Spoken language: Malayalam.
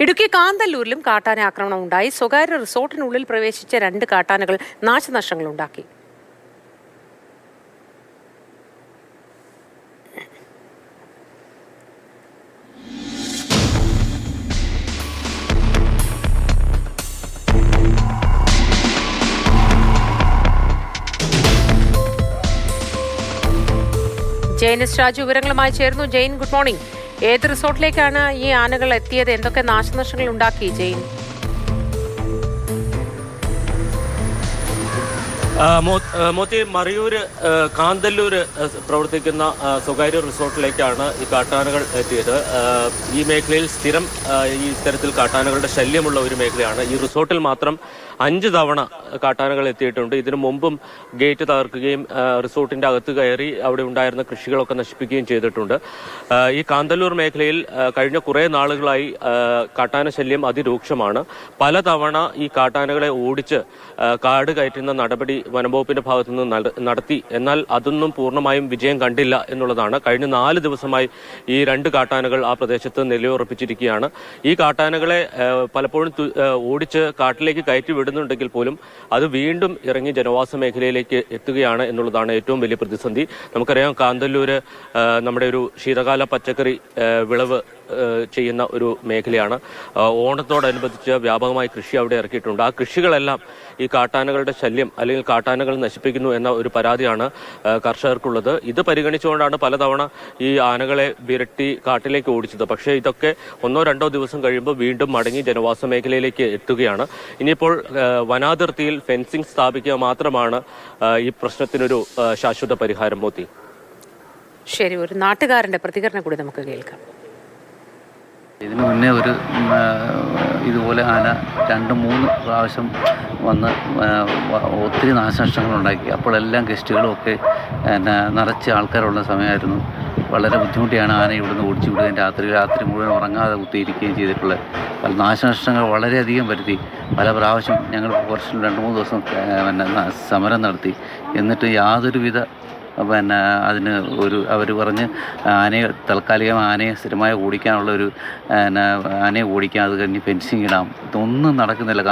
ഇടുക്കി കാന്തല്ലൂരിലും കാട്ടാന ആക്രമണം ഉണ്ടായി. സ്വകാര്യ റിസോർട്ടിനുള്ളിൽ പ്രവേശിച്ച 2 കാട്ടാനകൾ നാശനഷ്ടങ്ങളുണ്ടാക്കി. ജെയിൻ എസ് രാജു വിവരങ്ങളുമായി ചേർന്നു. Jain, good morning. ഏത് റിസോർട്ടിലേക്കാണ് ഈ ആനകൾ എത്തിയത്? എന്തൊക്കെ നാശനഷ്ടങ്ങൾ ഉണ്ടാക്കി ജെയിൻ? മോത്തി, മറയൂര് കാന്തല്ലൂര് പ്രവർത്തിക്കുന്ന സ്വകാര്യ റിസോർട്ടിലേക്കാണ് ഈ കാട്ടാനകൾ എത്തിയത്. ഈ മേഖലയിൽ സ്ഥിരം ഈ തരത്തിൽ കാട്ടാനകളുടെ ശല്യമുള്ള ഒരു മേഖലയാണ്. ഈ റിസോർട്ടിൽ മാത്രം 5 തവണ കാട്ടാനകൾ എത്തിയിട്ടുണ്ട്. ഇതിനു മുമ്പും ഗേറ്റ് തകർക്കുകയും റിസോർട്ടിന്റെ അകത്ത് കയറി അവിടെ ഉണ്ടായിരുന്ന കൃഷികളൊക്കെ നശിപ്പിക്കുകയും ചെയ്തിട്ടുണ്ട്. ഈ കാന്തല്ലൂർ മേഖലയിൽ കഴിഞ്ഞ കുറേ നാളുകളായി കാട്ടാന ശല്യം അതിരൂക്ഷമാണ്. പലതവണ ഈ കാട്ടാനകളെ ഓടിച്ച് കാട് കയറ്റുന്ന നടപടി വനംവകുപ്പിന്റെ ഭാഗത്തു നിന്ന് നടത്തി. എന്നാൽ അതൊന്നും പൂർണ്ണമായും വിജയം കണ്ടില്ല എന്നുള്ളതാണ്. കഴിഞ്ഞ 4 ദിവസമായി ഈ 2 കാട്ടാനകൾ ആ പ്രദേശത്ത് നിലയുറപ്പിച്ചിരിക്കുകയാണ്. ഈ കാട്ടാനകളെ പലപ്പോഴും ഓടിച്ച് കാട്ടിലേക്ക് കയറ്റി വിടുന്നുണ്ടെങ്കിൽ പോലും അത് വീണ്ടും ഇറങ്ങി ജനവാസ മേഖലയിലേക്ക് എത്തുകയാണ് എന്നുള്ളതാണ് ഏറ്റവും വലിയ പ്രതിസന്ധി. നമുക്കറിയാം, കാന്തല്ലൂര് നമ്മുടെ ഒരു ശീതകാല പച്ചക്കറി വിളവ് ചെയ്യുന്ന ഒരു മേഖലയാണ്. ഓണത്തോടനുബന്ധിച്ച് വ്യാപകമായി കൃഷി അവിടെ ഇറക്കിയിട്ടുണ്ട്. ആ കൃഷികളെല്ലാം ഈ കാട്ടാനകളുടെ ശല്യം അല്ലെങ്കിൽ കാട്ടാനകൾ നശിപ്പിക്കുന്നു എന്ന ഒരു പരാതിയാണ് കർഷകർക്കുള്ളത്. ഇത് പരിഗണിച്ചുകൊണ്ടാണ് പലതവണ ഈ ആനകളെ വിരട്ടി കാട്ടിലേക്ക് ഓടിച്ചത്. പക്ഷേ ഇതൊക്കെ 1-2 ദിവസം കഴിയുമ്പോൾ വീണ്ടും മടങ്ങി ജനവാസ മേഖലയിലേക്ക് എത്തുകയാണ്. ഇനിയിപ്പോൾ വനാതിർത്തിയിൽ ഫെൻസിംഗ് സ്ഥാപിക്കുക മാത്രമാണ് ഈ പ്രശ്നത്തിനൊരു ശാശ്വത പരിഹാരം. മോത്തി, ശരി, ഒരു നാട്ടുകാരന്റെ പ്രതികരണം കൂടി നമുക്ക് കേൾക്കാം. ഇതിനു മുന്നേ ഇതുപോലെ ആന 2-3 പ്രാവശ്യം വന്ന് ഒത്തിരി നാശനഷ്ടങ്ങളുണ്ടാക്കി. അപ്പോഴെല്ലാം ഗസ്റ്റുകളും ഒക്കെ നിറച്ച് ആൾക്കാരുള്ള സമയമായിരുന്നു. വളരെ ബുദ്ധിമുട്ടിയാണ് ആന ഇവിടുന്ന് ഓടിച്ചു വിടുകയും രാത്രി മുഴുവൻ ഉറങ്ങാതെ കുത്തിയിരിക്കുകയും ചെയ്തിട്ടുള്ളത്. പല നാശനഷ്ടങ്ങൾ വളരെയധികം വരുത്തി. പല പ്രാവശ്യം ഞങ്ങൾ കുറച്ച് 2-3 ദിവസം സമരം നടത്തി. എന്നിട്ട് യാതൊരുവിധ അതിന് അവർ പറഞ്ഞ് ആനയെ താൽക്കാലികമായി ആനയെ സ്ഥിരമായി ഓടിക്കാനുള്ള ആനയെ ഓടിക്കാൻ, അത് കഴിഞ്ഞ് ഫെൻസിങ് ഇടാം. ഇതൊന്നും നടക്കുന്നില്ല.